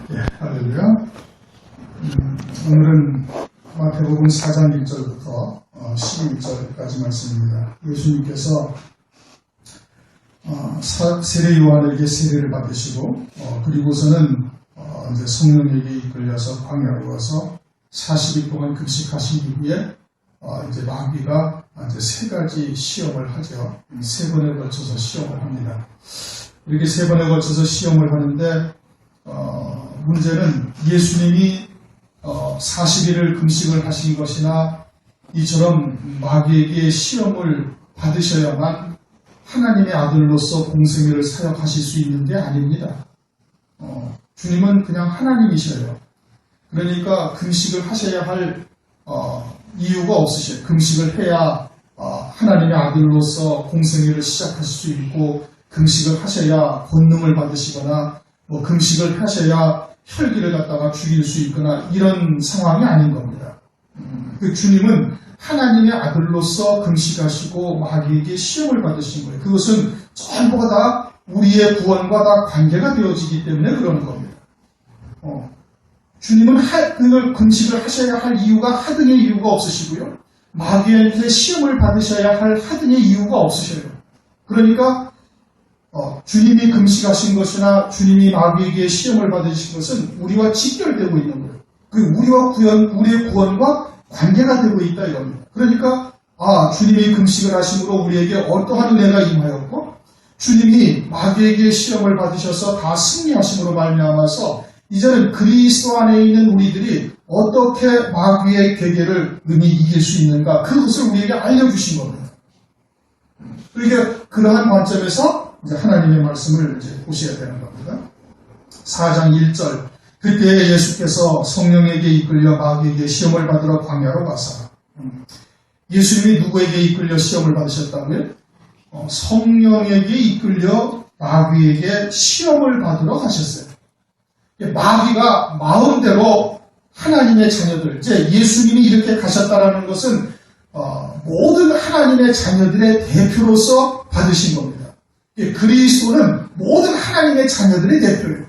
할렐루야. 오늘은 마태복음 4장 1절부터 12절까지 말씀입니다. 예수님께서 세례 요한에게 세례를 받으시고 그리고서는 이제 성령에게 이끌려서 광야로 와서 40일 동안 금식하신 이후에 이제 마귀가 이제 세 가지 시험을 하죠. 세 번에 걸쳐서 시험을 합니다. 이렇게 세 번에 걸쳐서 시험을 하는데 문제는 예수님이 40일을 금식을 하신 것이나 이처럼 마귀에게 시험을 받으셔야만 하나님의 아들로서 공생애를 사역하실 수 있는 게 아닙니다. 주님은 그냥 하나님이셔요. 그러니까 금식을 하셔야 할 이유가 없으셔요. 금식을 해야 하나님의 아들로서 공생애를 시작하실 수 있고, 금식을 하셔야 권능을 받으시거나 금식을 하셔야 혈기를 갖다가 죽일 수 있거나 이런 상황이 아닌 겁니다. 그 주님은 하나님의 아들로서 금식하시고 마귀에게 시험을 받으신 거예요. 그것은 전부가 다 우리의 구원과 다 관계가 되어지기 때문에 그러는 겁니다. 주님은 그걸 금식을 하셔야 할 이유가 하등의 이유가 없으시고요. 마귀한테 시험을 받으셔야 할 하등의 이유가 없으셔요. 그러니까 주님이 금식하신 것이나 주님이 마귀에게 시험을 받으신 것은 우리와 직결되고 있는 거예요. 우리의 구원과 관계가 되고 있다 이겁니다. 그러니까 주님이 금식을 하심으로 우리에게 어떠한 은혜가 임하였고, 주님이 마귀에게 시험을 받으셔서 다 승리하심으로 말미암아서 이제는 그리스도 안에 있는 우리들이 어떻게 마귀의 괴계를 능히 이길 수 있는가, 그것을 우리에게 알려주신 겁니다. 그러니까 그러한 관점에서 이제 하나님의 말씀을 이제 보셔야 되는 겁니다. 4장 1절. 그때 예수께서 성령에게 이끌려 마귀에게 시험을 받으러 광야로 가사. 예수님이 누구에게 이끌려 시험을 받으셨다고요? 성령에게 이끌려 마귀에게 시험을 받으러 가셨어요. 마귀가 마음대로 하나님의 자녀들, 이제 예수님이 이렇게 가셨다라는 것은 모든 하나님의 자녀들의 대표로서 받으신 겁니다. 그리스도는 모든 하나님의 자녀들의 대표예요.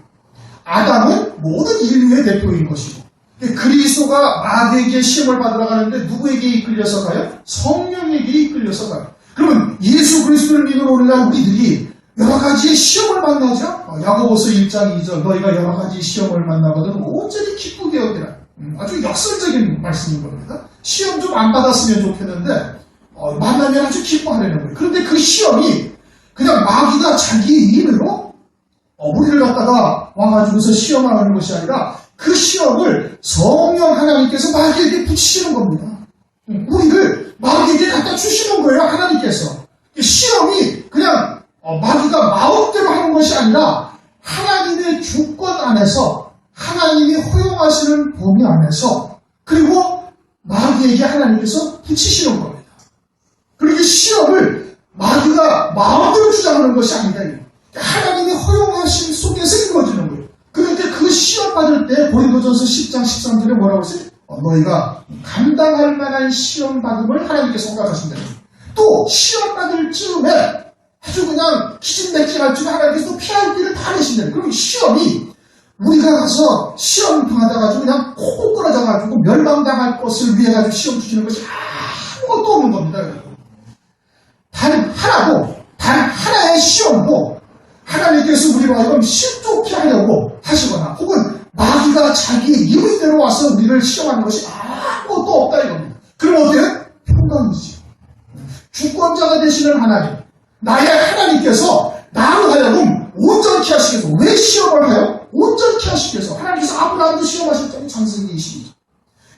아담은 모든 인류의 대표인 것이고, 그리스도가 마귀에게 시험을 받으러 가는데 누구에게 이끌려서 가요? 성령에게 이끌려서 가요. 그러면 예수 그리스도를 믿는 오늘날 우리들이 여러 가지의 시험을 만나죠? 야고보서 1장 2절, 너희가 여러 가지 시험을 만나거든 온전히 기쁘게 여기라. 아주 역설적인 말씀인 겁니다. 시험 좀 안 받았으면 좋겠는데 만나면 아주 기뻐하려는 거예요. 그런데 그 시험이 그냥 마귀가 자기 힘으로 우리를 갖다가 와가지고서 시험하는 것이 아니라 그 시험을 성령 하나님께서 마귀에게 붙이시는 겁니다. 우리를 마귀에게 갖다 주시는 거예요, 하나님께서. 시험이 그냥 마귀가 마음대로 하는 것이 아니라 하나님의 주권 안에서, 하나님이 허용하시는 범위 안에서, 그리고 마귀에게 하나님께서 붙이시는 겁니다. 그리고 시험을 마귀가 마음대로 주장하는 것이 아니다. 하나님이 허용하신 속에서 이루어지는 거예요. 그런데 그 시험 받을 때 고린도전서 10장 13절에 뭐라고 했어요? 너희가 감당할 만한 시험 받음을 하나님께서 허락하신다. 또 시험 받을 즈음에 아주 그냥 기진맥진할 즈음에 하나님께서 피할 길을 다 내신다. 그럼 시험이 우리가 가서 시험 당하다가지고 그냥 콕 끊어져가지고 멸망당할 것을 위해 가지고 시험 주시는 것이 아무것도 없는 겁니다. 단 하나의 시험도 하나님께서 우리로 하여금 실족케 하려고 하시거나 혹은 마귀가 자기의 이의대로 와서 우리를 시험하는 것이 아무것도 없다 이겁니다. 그럼 어때요? 평강이지. 주권자가 되시는 하나님, 나의 하나님께서 나로 하여금 온전케 하시기 위해서, 왜 시험을 해요? 온전케 하시기 위해서. 하나님께서 아브라함도 시험하셨잖아요. 장세기이시죠.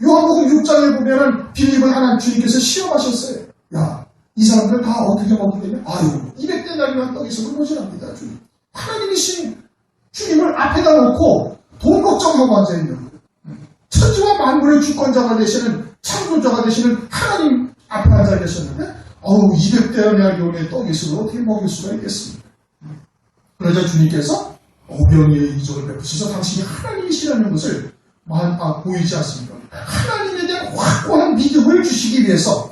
요한복음 6장에 보면은 빌립을 하나님 주님께서 시험하셨어요. 이 사람들 다 어떻게 먹으면 200데나리만 떡이 있어도 모자랍니다. 주님. 하나님이신 주님을 앞에다 놓고 돈 걱정하고 앉아있는 거예요. 천지와 만물의 주권자가 되시는, 창조자가 되시는 하나님 앞에 앉아 계셨는데 200데나리온의 떡이 있어도 어떻게 먹을 수가 있겠습니까? 그러자 주님께서 오병이의 이적을 베푸셔서 당신이 하나님이시라는 것을 보이지 않습니까? 하나님에 대한 확고한 믿음을 주시기 위해서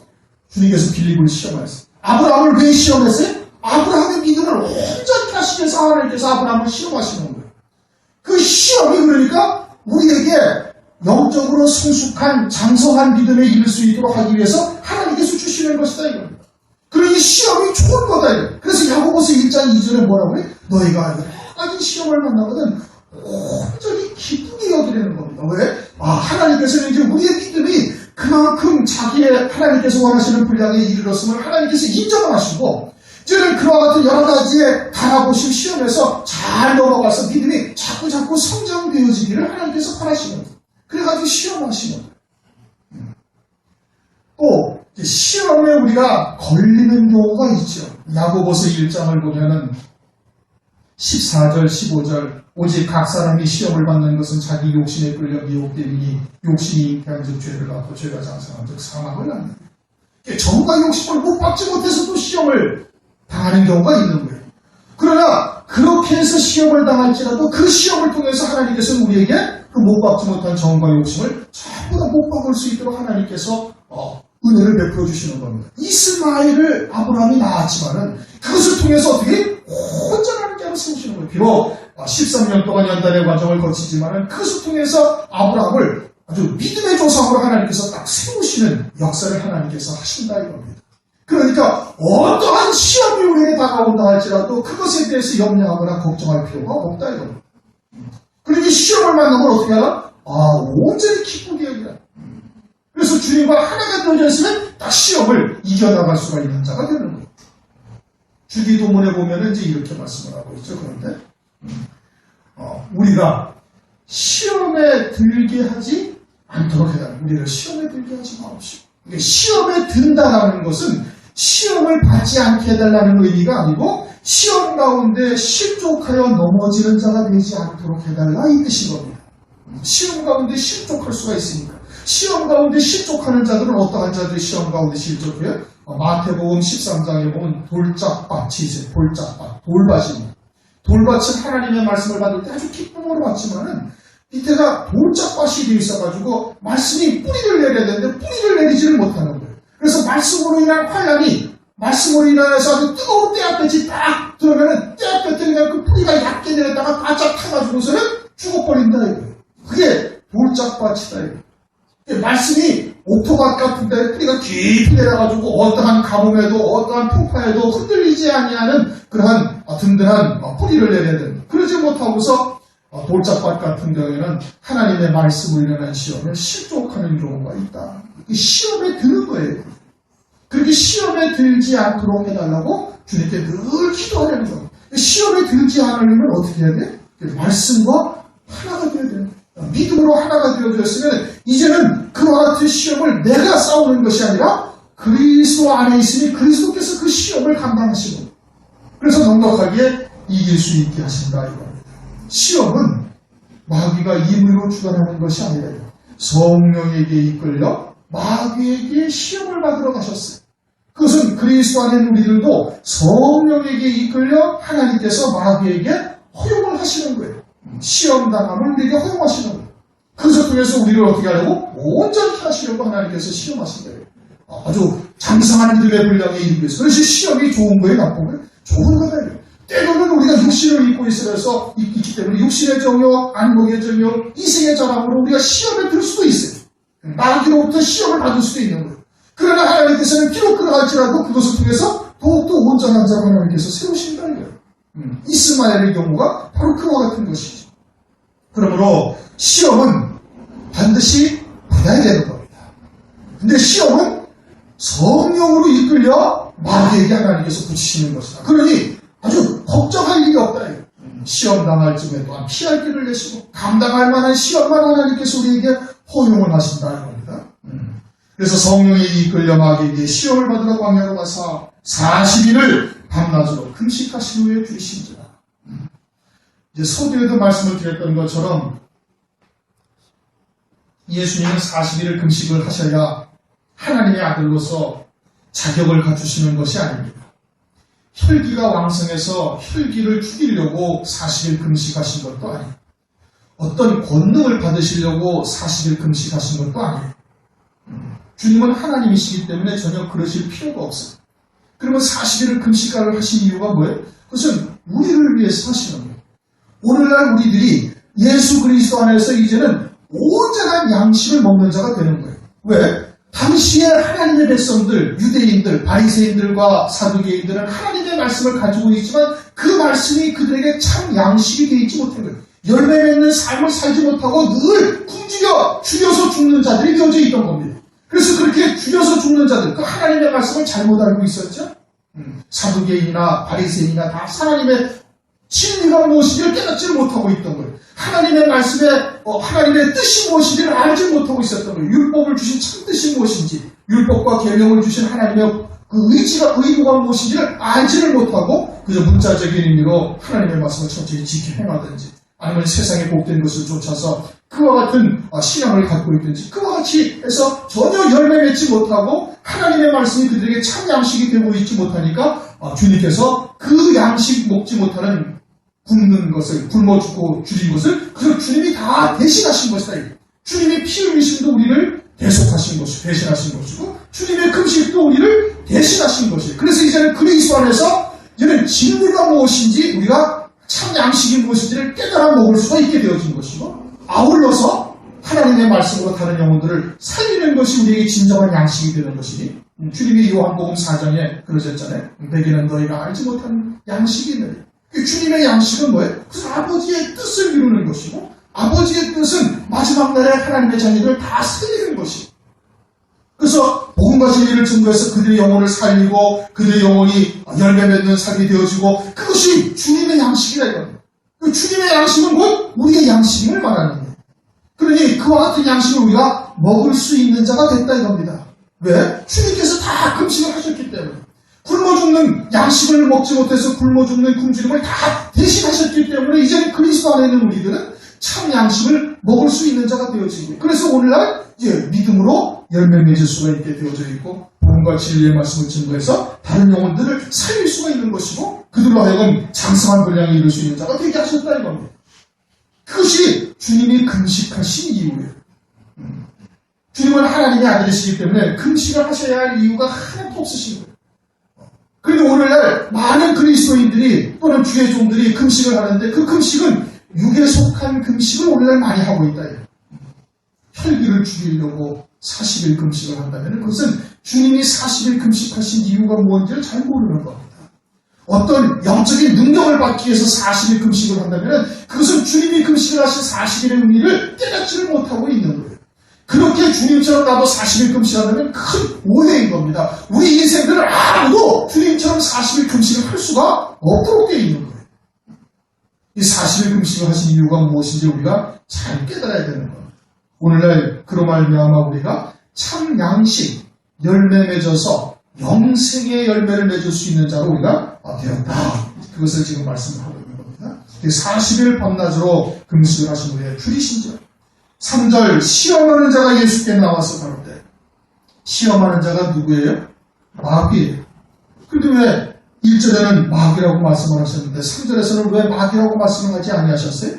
주님께서 빌립을 시험하셨어요. 아브라함을 왜 시험했어요? 아브라함의 믿음을 온전히 하시기 위해서 하나님께서 아브라함을 시험하시는 거예요. 그 시험이 그러니까 그러니까 우리에게 영적으로 성숙한 장성한 믿음에 이를 수 있도록 하기 위해서 하나님께서 주시는 것이다 이겁니다. 그러니 시험이 좋은 거다 이거. 그래서 야고보서 1장 2절에 뭐라고 해? 너희가 여러 가지 시험을 만나거든 온전히 기쁘게 여기려는 겁니다. 왜? 하나님께서는 이제 우리의 믿음이 그만큼 자기의 하나님께서 원하시는 분량에 이르렀음을 하나님께서 인정을 하시고 이제는 그와 같은 여러 가지의 달아보신 시험에서 잘 넘어가서 믿음이 자꾸 성장되어지기를 하나님께서 바라시는 거예요. 그래가지고 시험하시는 거예요. 또 시험에 우리가 걸리는 경우가 있죠. 야고보서 1장을 보면은 14절, 15절 오직 각 사람이 시험을 받는 것은 자기 욕심에 끌려 미혹되니 욕심이 잉태한즉 죄를 낳고 죄가 장성한즉 사망을 낳는 거예요. 정과 욕심을 못 받지 못해서 또 시험을 당하는 경우가 있는 거예요. 그러나 그렇게 해서 시험을 당할지라도 그 시험을 통해서 하나님께서는 우리에게 그 못 받지 못한 정과 욕심을 전부 다 못 받을 수 있도록 하나님께서 은혜를 베풀어 주시는 겁니다. 이스마엘을 아브라함이 낳았지만은 그것을 통해서 어떻게 온전한 자로 세우시는 거예요. 비록 13년 동안 연단의 과정을 거치지만은 그것을 통해서 아브라함을 아주 믿음의 조상으로 하나님께서 딱 세우시는 역사를 하나님께서 하신다 이겁니다. 그러니까 어떠한 시험이 우리에게 다가온다 할지라도 그것에 대해서 염려하거나 걱정할 필요가 없다 이겁니다. 그러니 시험을 만나면 어떻게 하나? 온전히 기쁘게 여기라. 그래서 주님과 하나가 되어져 있으면 딱 시험을 이겨나갈 수가 있는 자가 되는 거예요. 주기도문에 보면 이제 이렇게 말씀을 하고 있죠. 그런데 우리가 시험에 들게 하지 않도록 해야 합니다. 우리를 시험에 들게 하지 마옵시고. 시험에 든다라는 것은 시험을 받지 않게 해달라는 의미가 아니고 시험 가운데 실족하여 넘어지는 자가 되지 않도록 해달라 이 뜻인 겁니다. 시험 가운데 실족할 수가 있으니까. 시험 가운데 실족하는 자들은 어떠한 자들이 시험 가운데 실족해요? 마태복음 13장에 보면 돌짝밭이 있어요. 돌짝밭, 돌밭입니다. 돌밭은 하나님의 말씀을 받을 때 아주 기쁨으로 받지만은 밑에가 돌짝밭이 되어 있어가지고 말씀이 뿌리를 내려야 되는데 뿌리를 내리지를 못하는 거예요. 그래서 말씀으로 인한 환란이 말씀으로 인해서 아주 뜨거운 때앗볕이 딱 들어가면 때앗볕에 그냥 그 뿌리가 얇게 내렸다가 바짝 타가지고서는 죽어버린다 이거예요. 그게 돌짝밭이다 이거예요. 말씀이 옥토밭 같은데 뿌리가 깊이 내려가지고 어떠한 가뭄에도 어떠한 풍파에도 흔들리지 아니하는 그러한 든든한 뿌리를 내려야 됩니다. 그러지 못하고서 돌짝밭 같은 경우에는 하나님의 말씀을 인한 시험을 실족하는 경우가 있다. 시험에 드는 거예요. 그렇게 시험에 들지 않도록 해달라고 주님께 늘 기도하려는 거예요. 시험에 들지 않으려면 어떻게 해야 돼? 말씀과 하나가 되어야 돼요. 믿음으로 하나가 되어졌으면 이제는 그와 같은 시험을 내가 싸우는 것이 아니라 그리스도 안에 있으니 그리스도께서 그 시험을 감당하시는 거예요. 그래서 넉넉하게 이길 수 있게 하신다 이겁니다. 시험은 마귀가 임의로 주관하는 것이 아니라 성령에게 이끌려 마귀에게 시험을 받으러 가셨어요. 그것은 그리스도 안에 있는 우리들도 성령에게 이끌려 하나님께서 마귀에게 허용을 하시는 거예요. 시험당함을 우리에게 허용하시는 거예요. 그것을 통해서 우리를 어떻게 하려고? 온전히 하시려고 하나님께서 시험하신 거예요. 아주 장성한 믿음의 분량에 이르기 위해서. 그래서 시험이 좋은 거예요, 나쁜 거예요? 좋은 거다. 때로는 우리가 육신을 입고 있기 때문에 육신의 정욕, 안목의 정욕, 이생의 자랑으로 우리가 시험에 들 수도 있어요. 마귀로부터 시험을 받을 수도 있는 거예요. 그러나 하나님께서는 비록 그러할지라도 그것을 통해서 더욱더 온전한 자로 하나님께서 세우신다 이거예요. 이스마엘의 경우가 바로 그와 같은 것이죠. 그러므로 시험은 반드시 받아야 되는 겁니다. 근데 시험은 성령으로 이끌려 마귀에게 하나님께서 붙이시는 것이다. 그러니 아주 걱정할 일이 없다. 시험 당할 쯤에 또한 피할 길을 내시고 감당할 만한 시험만 하나님께서 우리에게 허용을 하신다는 겁니다. 그래서 성령에게 이끌려 마귀에게 시험을 받으러 광야로 가사 40일을 밤낮으로 금식하신 후에 들으신지라. 이제 서두에도 말씀을 드렸던 것처럼 예수님은 40일을 금식을 하셔야 하나님의 아들로서 자격을 갖추시는 것이 아닙니다. 혈기가 왕성해서 혈기를 죽이려고 40일 금식하신 것도 아니에요. 어떤 권능을 받으시려고 40일 금식하신 것도 아니에요. 주님은 하나님이시기 때문에 전혀 그러실 필요가 없어요. 그러면 40일을 금식을 하신 이유가 뭐예요? 그것은 우리를 위해서 하시는 거예요. 오늘날 우리들이 예수 그리스도 안에서 이제는 온전한 양식을 먹는 자가 되는 거예요. 왜? 당시에 하나님의 백성들, 유대인들, 바리새인들과 사두개인들은 하나님의 말씀을 가지고 있지만 그 말씀이 그들에게 참 양식이 되어 있지 못한 거예요. 열매 맺는 삶을 살지 못하고 늘 굶주려 죽여서 죽는 자들이 되어져 있던 겁니다. 그래서 그렇게 죽여서 죽는 자들, 그 하나님의 말씀을 잘못 알고 있었죠. 사두개인이나 바리새인이나 다 하나님의 진리가 무엇인지를 깨닫지 못하고 있던 거예요. 하나님의 말씀에 하나님의 뜻이 무엇인지를 알지 못하고 있었던 거예요. 율법을 주신 참 뜻이 무엇인지, 율법과 계명을 주신 하나님의 그 의도가 무엇인지를 알지를 못하고 그저 문자적인 의미로 하나님의 말씀을 천천히 지켜 행하든지 아니면 세상에 복된 것을 쫓아서 그와 같은 신앙을 갖고 있든지 그와 같이 해서 전혀 열매 맺지 못하고 하나님의 말씀이 그들에게 참 양식이 되고 있지 못하니까 주님께서 그 양식 먹지 못하는 굶는 것을, 굶어 죽고 줄인 것을 그래서 주님이 다 대신하신 것이다. 주님의 피 흘리심도 우리를 대속하신 것이고 대신하신 것이고 주님의 금식도 우리를 대신하신 것이에요. 그래서 이제는 그리스도 안에서 이제는 진리가 무엇인지 우리가 참 양식이 무엇인지를 깨달아 먹을 수가 있게 되어진 것이고 아울러서 하나님의 말씀으로 다른 영혼들을 살리는 것이 우리에게 진정한 양식이 되는 것이니 주님이 요한복음 4장에 그러셨잖아요. 내게는 너희가 알지 못한 양식이 있느니 주님의 양식은 뭐예요? 그래서 아버지의 뜻을 이루는 것이고 아버지의 뜻은 마지막 날에 하나님의 자녀들을 다 살리는 것이고 그래서 복음과 진리를 증거해서 그들의 영혼을 살리고 그들의 영혼이 열매 맺는 삶이 되어지고 그것이 주님의 양식이라 이겁니다. 그 주님의 양식은 곧 우리의 양식임을 말하는 거예요. 그러니 그와 같은 양식을 우리가 먹을 수 있는 자가 됐다 이겁니다. 왜? 주님께서 다 금식을 하셨기 때문에 굶어 죽는 양식을 먹지 못해서 굶어 죽는 굶주림을 다 대신하셨기 때문에 이제는 그리스도 안에 있는 우리들은 참 양식을 먹을 수 있는 자가 되어지고 그래서 오늘날 이제 믿음으로 열매 맺을 수가 있게 되어져 있고 복음과 진리의 말씀을 증거해서 다른 영혼들을 살릴 수가 있는 것이고 그들로 하여금 장성한 분량을 이룰 수 있는 자가 되게 하셨다 이겁니다. 그것이 주님이 금식하신 이유예요. 주님은 하나님의 아들이시기 때문에 금식을 하셔야 할 이유가 하나도 없으신 거예요. 그런데 오늘날 많은 그리스도인들이 또는 주의 종들이 금식을 하는데 그 금식은 육에 속한 금식을 오늘날 많이 하고 있다. 혈기를 죽이려고 40일 금식을 한다면 그것은 주님이 40일 금식하신 이유가 뭔지를 잘 모르는 겁니다. 어떤 영적인 능력을 받기 위해서 40일 금식을 한다면 그것은 주님이 금식을 하신 40일의 의미를 깨닫지를 못하고 있는 거예요. 그렇게 주님처럼 나도 40일 금식한다면 큰 오해인 겁니다. 우리 인생들은 아무도 주님처럼 40일 금식을 할 수가 없도록 되어 있는 거예요. 이 40일 금식을 하신 이유가 무엇인지 우리가 잘 깨달아야 되는 겁니다. 오늘날 그로 말미암아 우리가 참 양식, 열매 맺어서 영생의 열매를 맺을 수 있는 자로 우리가 되었다. 그것을 지금 말씀을 하고 있는 겁니다. 40일 밤낮으로 금식을 하신 우리의 줄이신 자. 3절 시험하는 자가 예수께 나와서 가로되 시험하는 자가 누구예요? 마귀예요. 그런데 왜 1절에는 마귀라고 말씀을 하셨는데 3절에서는 왜 마귀라고 말씀을 하지 아니하셨어요?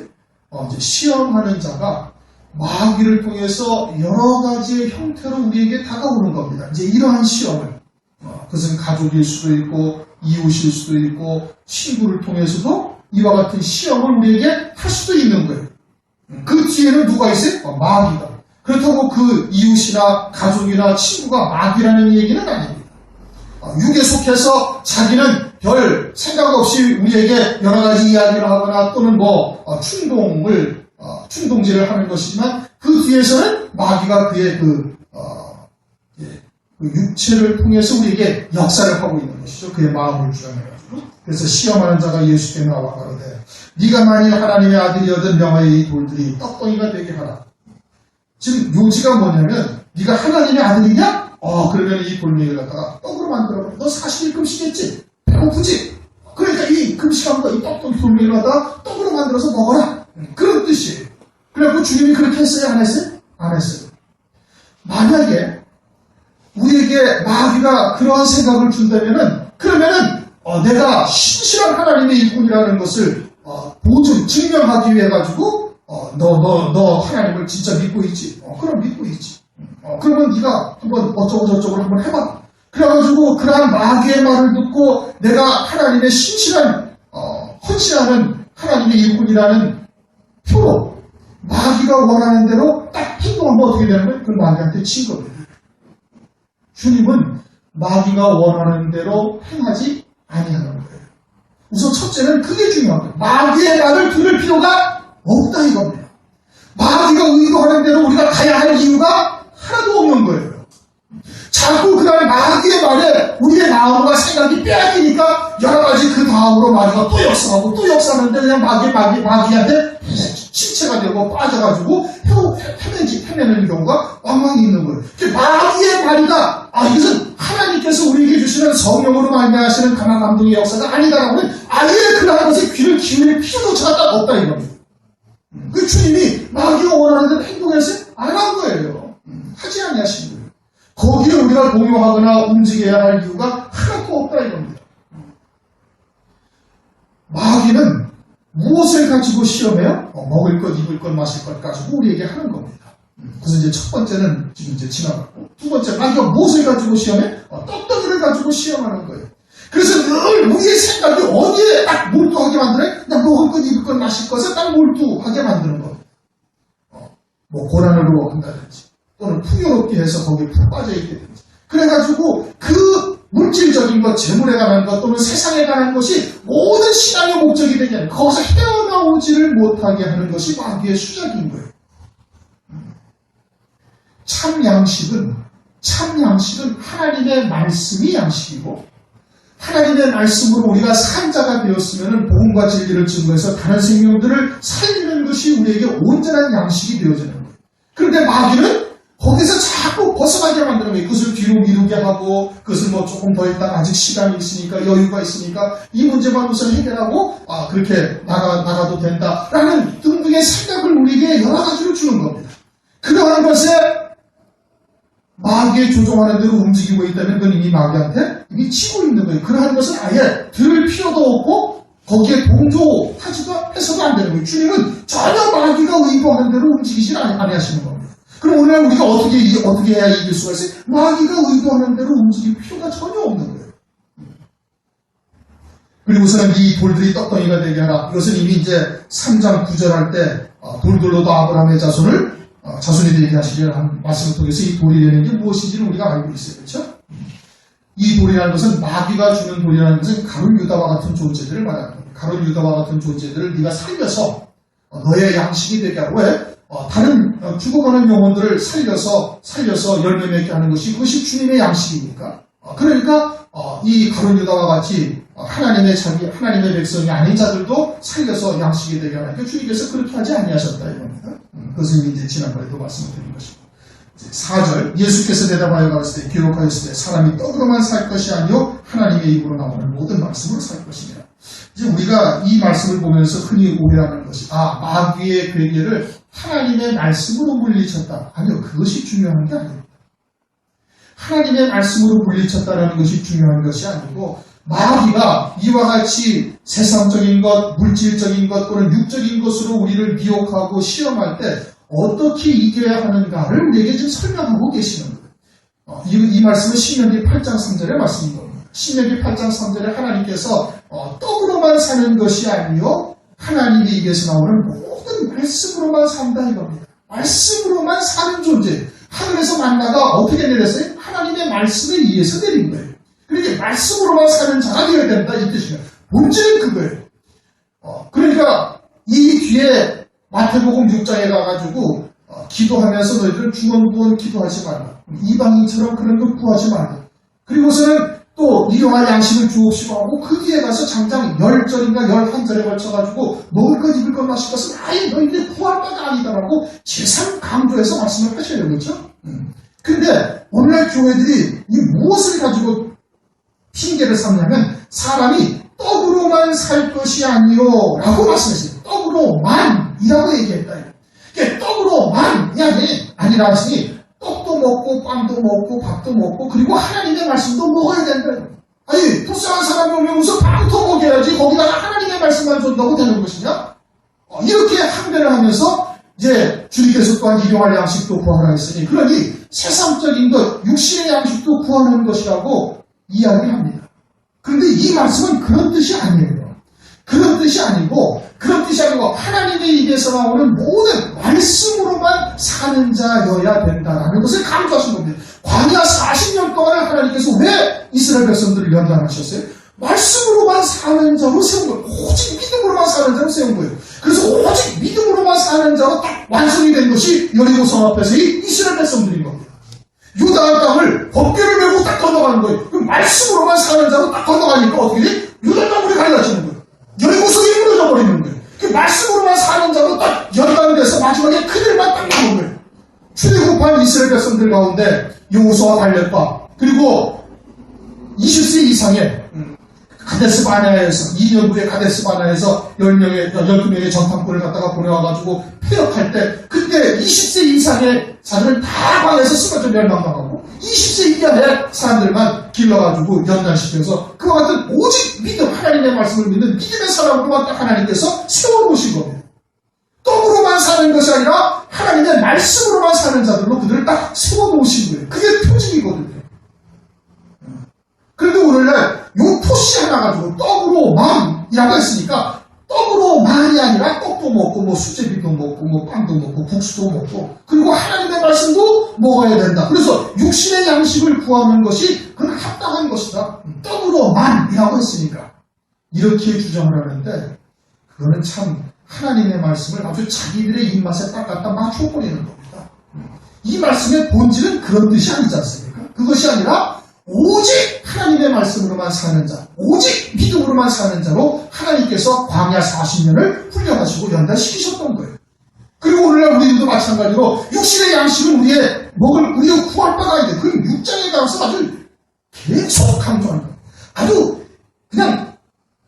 이제 시험하는 자가 마귀를 통해서 여러 가지의 형태로 우리에게 다가오는 겁니다. 이제 이러한 시험을 그것은 가족일 수도 있고 이웃일 수도 있고 친구를 통해서도 이와 같은 시험을 우리에게 할 수도 있는 거예요. 그 뒤에는 누가 있어요? 마귀가. 그렇다고 그 이웃이나 가족이나 친구가 마귀라는 얘기는 아닙니다. 육에 속해서 자기는 별 생각 없이 우리에게 여러 가지 이야기를 하거나 또는 충동질을 하는 것이지만 그 뒤에서는 마귀가 그의 그 육체를 통해서 우리에게 역사를 하고 있는 것이죠. 그의 마음을 주장해가지고. 그래서 시험하는 자가 예수께 나와 가로되 네가 만일 하나님의 아들이어든 명하여 이 돌들이 떡덩이가 되게 하라. 지금 요지가 뭐냐면 네가 하나님의 아들이냐? 그러면 이 돌멩이를 갖다가 떡으로 만들어버려. 너 40일 금식했지? 배고프지? 그러니까 이 금식한 거, 이 떡덩이 돌멩이를 갖다가 떡으로 만들어서 먹어라. 그런 뜻이에요. 그래갖고 주님이 그렇게 했어요? 안 했어요? 안 했어요. 만약에 우리에게 마귀가 그러한 생각을 준다면은 그러면은 내가 신실한 하나님의 일꾼이라는 것을 증명하기 위해 가지고 너 하나님을 진짜 믿고 있지? 그럼 믿고 있지. 그러면 네가 한번 어쩌고 저쩌고 한번 해봐. 그래가지고 그러한 마귀의 말을 듣고 내가 하나님의 신실한 헌신하는 하나님의 일꾼이라는 표로 마귀가 원하는 대로 딱 행동하면 어떻게 되는 거예요? 그 마귀한테 친 겁니다. 주님은 마귀가 원하는 대로 행하지 아니하는 거예요. 우선 첫째는 그게 중요한 거예요. 마귀의 말을 들을 필요가 없다 이겁니다. 마귀가 의도하는 대로 우리가 가야 할 이유가 하나도 없는 거예요. 자꾸 그날 마귀의 말에 우리의 마음과 생각이 빼앗기니까 여러 가지 그 다음으로 마귀가 또 역사하고 또 역사하는데 그냥 마귀한테 침체가 되고 빠져가지고 헤매는 경우가 왕왕 있는 거예요. 마귀의 말이다. 이것은 하나님께서 우리에게 주시는 성령으로 말미암으시는 강한 감동의 역사가 아니다라고 하면 아예 그러한 것에 귀를 기울일 필요조차가 딱 없다 이겁니다. 그 주님이 마귀가 원하는 대로 행동해서 안 한 거예요. 하지 아니하신 거예요. 거기에 우리가 동요하거나 움직여야 할 이유가 하나도 없다 이겁니다. 마귀는 무엇을 가지고 시험해요? 먹을 것, 입을 것, 마실 것 가지고 우리에게 하는 겁니다. 그래서 이제 첫 번째는 지금 이제 지나갔고, 두 번째, 마귀가 무엇을 가지고 시험해? 떡덩이를 가지고 시험하는 거예요. 그래서 늘 우리의 생각이 어디에 딱 몰두하게 만드네? 나 먹을 것, 입을 것, 마실 것에 딱 몰두하게 만드는 거예요. 뭐 고난으로 한다든지, 또는 풍요롭게 해서 거기에 푹 빠져있게 되든지. 그래가지고 그 물질적인 것, 재물에 관한 것, 또는 세상에 관한 것이 모든 신앙의 목적이 되게 하는 거기서 헤어나오지를 못하게 하는 것이 마귀의 수작인 거예요. 참 양식은 하나님의 말씀이 양식이고 하나님의 말씀으로 우리가 산 자가 되었으면 복음과 진리를 증거해서 다른 생명들을 살리는 것이 우리에게 온전한 양식이 되어지는 거예요. 그런데 마귀는 거기서 자꾸 벗어나게 만드는 거예요. 그것을 뒤로 미루게 하고 그것을 뭐 조금 더 있다가 아직 시간이 있으니까 여유가 있으니까 이 문제만 우선 해결하고 그렇게 나가도 된다라는 등등의 생각을 우리에게 여러 가지로 주는 겁니다. 그러한 것에 마귀에 조종하는 대로 움직이고 있다면 그건 이미 마귀한테 이미 치고 있는 거예요. 그러한 것은 아예 들을 필요도 없고 거기에 동조하지도 해서도 안 되는 거예요. 주님은 전혀 마귀가 의도하는 대로 움직이지 아니하시는 겁니다. 그럼 오늘 우리가 어떻게 해야 이길 수가 있어요? 마귀가 의도하는 대로 움직일 필요가 전혀 없는 거예요. 그리고서는 이 돌들이 떡덩이가 되게 하라. 이것은 이미 이제 3장 9절 할 때 돌들로도 아브라함의 자손이 되게 하시기를 한 말씀을 통해서 이 돌이 되는 게 무엇인지는 우리가 알고 있어요. 그렇죠? 이 돌이라는 것은 마귀가 주는 돌이라는 것은 가룟 유다와 같은 존재들을 말하는 겁니다. 가룟 유다와 같은 존재들을 네가 살려서 너의 양식이 되게 하고 왜? 다른 죽어가는 영혼들을 살려서 열매 맺게 하는 그것이 주님의 양식입니까? 그러니까 이 가룟 유다와 같이 하나님의 백성이 아닌 자들도 살려서 양식이 되게 하니까 주님께서 그렇게 하지 아니하셨다 이겁니다. 그것은 이제 지난번에도 말씀을 드린 것입니다. 4절 예수께서 대답하여 가라사대 기록하였을 때 사람이 떡으로만 살 것이 아니요 하나님의 입으로 나오는 모든 말씀으로 살 것이니라. 이제 우리가 이 말씀을 보면서 흔히 오해하는 것이 마귀의 괴계를 하나님의 말씀으로 물리쳤다. 아니요, 그것이 중요한 게 아닙니다. 하나님의 말씀으로 물리쳤다라는 것이 중요한 것이 아니고 마귀가 이와 같이 세상적인 것, 물질적인 것 또는 육적인 것으로 우리를 미혹하고 시험할 때 어떻게 이겨야 하는가를 우리에게 지금 설명하고 계시는 거예요. 이 말씀은 신명기 8장 3절의 말씀인 겁니다. 신명기 8장 3절에 하나님께서 떡으로만 사는 것이 아니요 하나님의 입에서 나오는 모든 말씀으로만 산다 이겁니다. 말씀으로만 사는 존재. 하늘에서 만나가 어떻게 내렸어요? 하나님의 말씀에 의해서 내린 거예요. 그러니까 말씀으로만 사는 자가 되어야 된다 이 뜻이에요. 본질은 그거예요. 그러니까 이 뒤에 마태복음 6장에 가가지고 기도하면서 너희들은 중언부언 기도하지 말라. 이방인처럼 그런 거 구하지 말라. 그리고서는 또 일용할 양식을 주옵시고 하고 그 뒤에 가서 장장 10절인가 11절에 걸쳐가지고 먹을 것 입을 것 마실 것은 아예 너희들이 구할 바가 아니다라고 재산 강조해서 말씀을 하셔야 되겠죠. 근데 오늘날 교회들이 이 무엇을 가지고 핑계를 삼냐면 사람이 떡으로만 살 것이 아니요 라고 말씀했어요. 떡으로만이라고 얘기했다. 그러니까 떡으로만이 아니라 하시니 떡도 먹고 빵도 먹고 밥도 먹고 그리고 하나님의 말씀도 먹어야 된다. 아니 불쌍한 사람이 오면 우선 빵부터 먹여야지 거기다가 하나님의 말씀만 준다고 되는 것이냐? 이렇게 항변을 하면서 이제 주님께서 또한 일용할 양식도 구하라 했으니 그러니 세상적인 것 육신의 양식도 구하는 것이라고 이야기합니다. 그런데 이 말씀은 그런 뜻이 아니에요. 그런 뜻이 아니고 하나님의 입에서 나오는 모든 말씀으로만 사는 자여야 된다라는 것을 강조하신 겁니다. 광야 40년 동안 하나님께서 왜 이스라엘 백성들을 연단하셨어요? 말씀으로만 사는 자로 세운 거예요. 오직 믿음으로만 사는 자로 세운 거예요. 그래서 오직 믿음으로만 사는 자로 딱 완성이 된 것이 여리고 성 앞에서의 이스라엘 백성들인 겁니다. 유다 땅을 법궤를 메고 딱 건너가는 거예요. 그럼 말씀으로만 사는 자로 딱 건너가니까 어떻게 돼? 유다 땅물이 갈라지는 거예요. 여리고 성이 무너져 버리는 거예요. 그 말씀으로만 사는 자로 딱 연단돼서 마지막에 그들만 딱 나온 거예요. 출애굽한 이스라엘 백성들 가운데 여호수아 갈렙과 그리고 20세 이상의 가데스 바네아에서 2년 후에 가데스 바네아에서 12명의 전탐꾼을 갖다가 보내와가지고 폐역할 때 그때 20세 이상의 자들은 다 광야에서 쓰러져 멸망당하고 20세 이하의 사람들만 길러가지고 연단시켜서 그와 같은 오직 믿음 하나님의 말씀을 믿는 믿음의 사람으로만 딱 하나님께서 세워놓으신 겁니다. 떡으로만 사는 것이 아니라 하나님의 말씀으로만 사는 자들로 그들을 딱 세워놓으신 거예요. 그게 표징이거든요. 그런데 오늘날 요 토시 하나 가지고 떡으로만이라고 했으니까 떡으로만이 아니라 떡도 먹고 뭐 수제비도 먹고 뭐 빵도 먹고 국수도 먹고 그리고 하나님의 말씀도 먹어야 된다. 그래서 육신의 양식을 구하는 것이 그건 합당한 것이다. 떡으로만이라고 했으니까 이렇게 주장을 하는데 그거는 참 하나님의 말씀을 아주 자기들의 입맛에 딱 갖다 맞춰버리는 겁니다. 이 말씀의 본질은 그런 뜻이 아니지 않습니까? 그것이 아니라 오직 하나님의 말씀으로만 사는 자, 오직 믿음으로만 사는 자로 하나님께서 광야 40년을 훈련하시고 연단시키셨던 거예요. 그리고 오늘날 우리들도 마찬가지로 육신의 양식은 우리가 구할 바가 있는데 그 6장에 가서 아주 계속 강조하는 거예요. 아주 그냥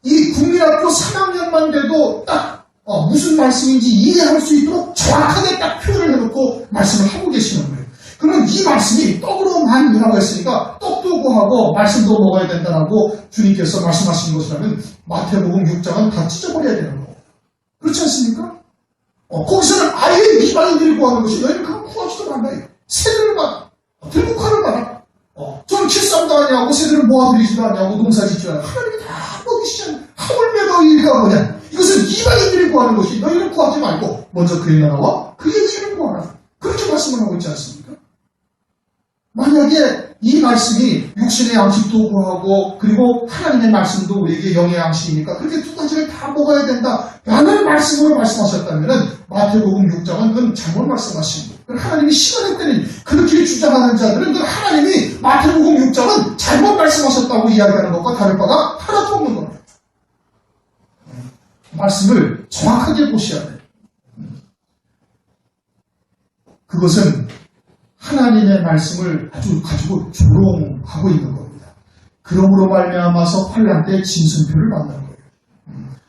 이 국민학교 3학년만 돼도 딱 무슨 말씀인지 이해할 수 있도록 정확하게 딱 표현을 해놓고 말씀을 하고 계시는 거예요. 그러면 이 말씀이 떡으로만이라고 했으니까 떡도 구하고 말씀도 먹어야 된다라고 주님께서 말씀하신 것이라면 마태복음 6장은 다 찢어버려야 되는 거예요. 그렇지 않습니까? 거기서는 아예 이방인들이 구하는 것이 너희는 그거 구하지도 않나요? 세대를 받아. 들국화를 받아. 저는 칠삼도 아니하고 세대를 모아드리지도 않냐고 농사짓지 않아요. 하나님이 다 먹이시지 않아요. 하물며 너희가 뭐냐. 이것은 이방인들이 구하는 것이 너희는 구하지 말고 먼저 그의 나라와 그의 의를 구하라. 그렇게 말씀을 하고 있지 않습니까? 만약에 이 말씀이 육신의 양식도 구하고 그리고 하나님의 말씀도 우리에게 영의 양식이니까 그렇게 두 가지를 다 먹어야 된다라는 말씀으로 말씀하셨다면 마태복음 6장은 그건 잘못 말씀하신 거예요. 하나님이 시간의 때는 그렇게 주장하는 자들은 하나님이 마태복음 6장은 잘못 말씀하셨다고 이야기하는 것과 다를 바가 하나도 없는 겁니다. 말씀을 정확하게 보셔야 돼요. 그것은 하나님의 말씀을 아주 가지고 조롱하고 있는 겁니다. 그러므로 말미암아서 환난 때 진승표를 받는 거예요.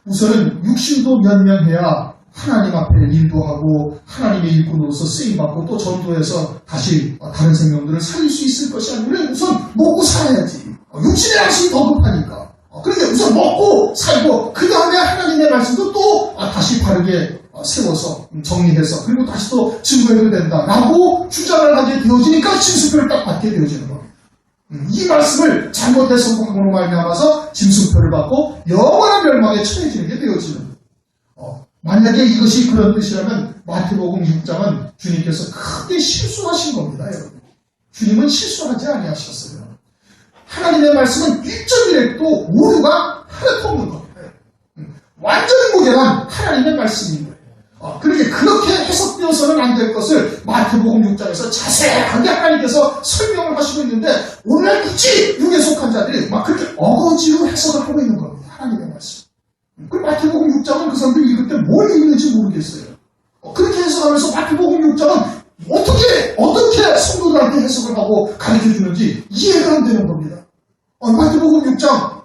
우선은 육신도 면명해야 하나님 앞에 일도 하고 하나님의 일꾼으로서 쓰임받고 또 전도해서 다시 다른 생명들을 살릴 수 있을 것이 아니라 우선 먹고 살아야지. 육신의 양식이 더 급하니까. 그런데 우선 먹고 살고 그 다음에 하나님의 말씀도 또 다시 바르게 세워서 정리해서 그리고 다시 또 증거해도 된다라고 주장을 하게 되어지니까 진승표를 딱 받게 되어지는 겁니다. 이 말씀을 잘못해서 성공으로 말미암아서 짐승표를 받고 영원한 멸망에 처해지는 게 되어지는 거예요. 만약에 이것이 그런 뜻이라면 마태복음 6장은 주님께서 크게 실수하신 겁니다. 여러분. 주님은 실수하지 아니하셨어요. 하나님의 말씀은 1.1획도 오류가 하나도 없는 겁니다. 완전히 무게란 하나님의 말씀인 거예요. 그렇게 해석되어서는 안 될 것을 마태복음 6장에서 자세하게 하나님께서 설명을 하시고 있는데 오늘날 굳이 육에 속한 자들이 막 그렇게 어거지로 해석을 하고 있는 겁니다. 하나님의 말씀. 그리고 마태복음 6장은 그 사람들이 읽을 때 뭘 읽는지 모르겠어요. 그렇게 해석하면서 마태복음 6장은 어떻게 성도들한테 해석을 하고 가르쳐 주는지 이해가 안 되는 겁니다. 마태복음 6장